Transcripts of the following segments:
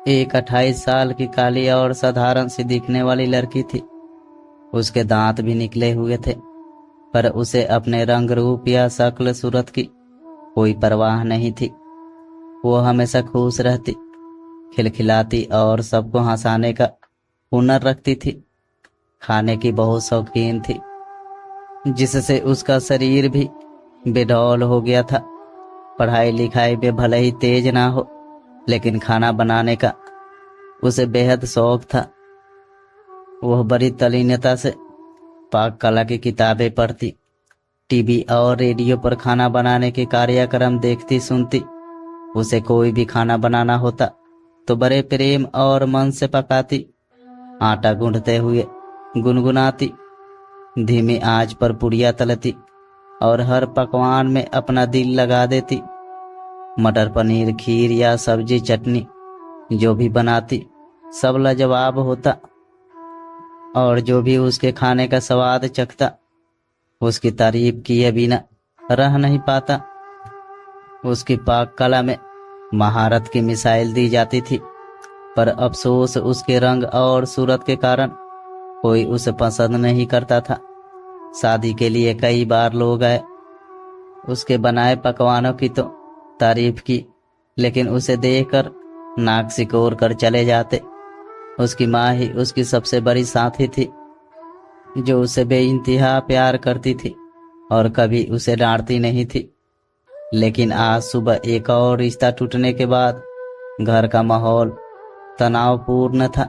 एक 28 साल की काली और साधारण सी दिखने वाली लड़की थी। उसके दांत भी निकले हुए थे, पर उसे अपने रंग रूप या शक्ल सूरत की कोई परवाह नहीं थी। वो हमेशा खुश रहती, खिलखिलाती और सबको हंसाने का हुनर रखती थी। खाने की बहुत शौकीन थी, जिससे उसका शरीर भी बेडौल हो गया था। पढ़ाई लिखाई में भले ही तेज ना हो, लेकिन खाना बनाने का उसे बेहद शौक था। वह बड़ी तल्लीनता से पाक कला की किताबें पढ़ती, टीवी और रेडियो पर खाना बनाने के कार्यक्रम देखती सुनती। उसे कोई भी खाना बनाना होता तो बड़े प्रेम और मन से पकाती। आटा गूंथते हुए गुनगुनाती, धीमी आंच पर पुड़िया तलती और हर पकवान में अपना दिल लगा देती। मटर पनीर, खीर या सब्जी चटनी जो भी बनाती सब लाजवाब होता, और जो भी उसके खाने का स्वाद चखता उसकी तारीफ किए बिना रह नहीं पाता। उसकी पाक कला में महारत की मिसाइल दी जाती थी, पर अफसोस उसके रंग और सूरत के कारण कोई उसे पसंद नहीं करता था। शादी के लिए कई बार लोग आए, उसके बनाए पकवानों की तो तारीफ की, लेकिन उसे देखकर नाक सिकोड़ कर चले जाते। उसकी माँ ही उसकी सबसे बड़ी साथी थी, जो उसे बेइंतहा प्यार करती थी और कभी उसे डांटती नहीं थी। लेकिन आज सुबह एक और रिश्ता टूटने के बाद घर का माहौल तनावपूर्ण था।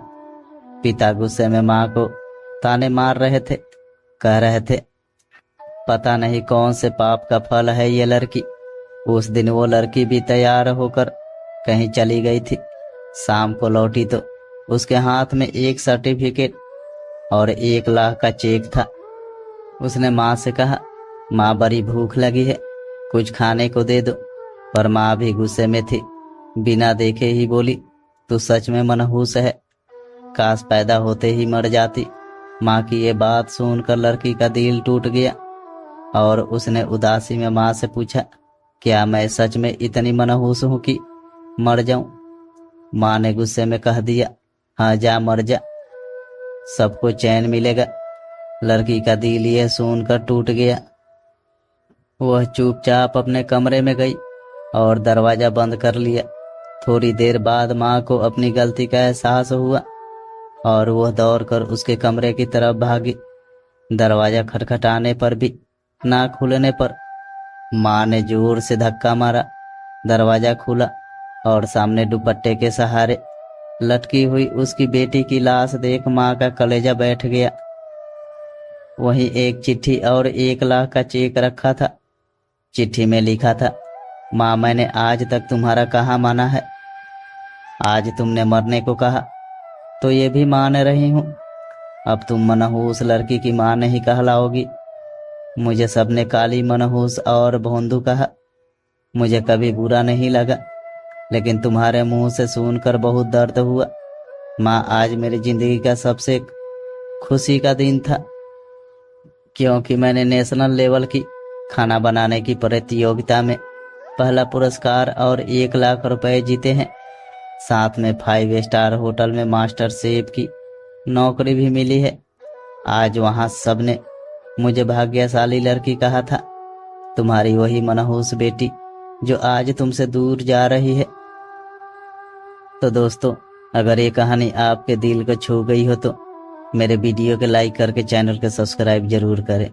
पिता गुस्से में माँ को ताने मार रहे थे, कह रहे थे, पता नहीं कौन से पाप का फल है ये लड़की। उस दिन वो लड़की भी तैयार होकर कहीं चली गई थी। शाम को लौटी तो उसके हाथ में एक सर्टिफिकेट और 1 लाख का चेक था। उसने माँ से कहा, माँ बड़ी भूख लगी है, कुछ खाने को दे दो। पर माँ भी गुस्से में थी, बिना देखे ही बोली, तू सच में मनहूस है, काश पैदा होते ही मर जाती। माँ की ये बात सुनकर लड़की का दिल टूट गया और उसने उदासी में माँ से पूछा, क्या मैं सच में इतनी मनहूस हूं कि मर जाऊं? माँ ने गुस्से में कह दिया, हाँ जा मर जा, सबको चैन मिलेगा। लड़की का दिल ये सुनकर टूट गया। वह चुपचाप अपने कमरे में गई और दरवाजा बंद कर लिया। थोड़ी देर बाद माँ को अपनी गलती का एहसास हुआ और वह दौड़कर उसके कमरे की तरफ भागी। दरवाजा खटखटाने पर भी ना खुलने पर माँ ने जोर से धक्का मारा। दरवाजा खुला और सामने दुपट्टे के सहारे लटकी हुई उसकी बेटी की लाश देख माँ का कलेजा बैठ गया। वहीं एक चिट्ठी और 1 लाख का चेक रखा था। चिट्ठी में लिखा था, माँ मैंने आज तक तुम्हारा कहाँ माना है, आज तुमने मरने को कहा तो ये भी मान रही हूँ। अब तुम मनहूस लड़की की माँ नहीं कहलाओगी। मुझे सबने काली, मनहूस और भोंदू कहा। मुझे कभी बुरा नहीं लगा, लेकिन तुम्हारे मुंह से सुनकर बहुत दर्द हुआ। माँ आज मेरी जिंदगी का सबसे खुशी का दिन था, क्योंकि मैंने नेशनल लेवल की खाना बनाने की प्रतियोगिता में पहला पुरस्कार और 1 लाख रुपए जीते हैं। साथ में 5 स्टार होटल में मास्टर शेफ की नौकरी भी मिली है। आज वहां सबने मुझे भाग्यशाली लड़की कहा था। तुम्हारी वही मनहूस बेटी जो आज तुमसे दूर जा रही है। तो दोस्तों, अगर ये कहानी आपके दिल को छू गई हो तो मेरे वीडियो को लाइक करके चैनल को सब्सक्राइब जरूर करें।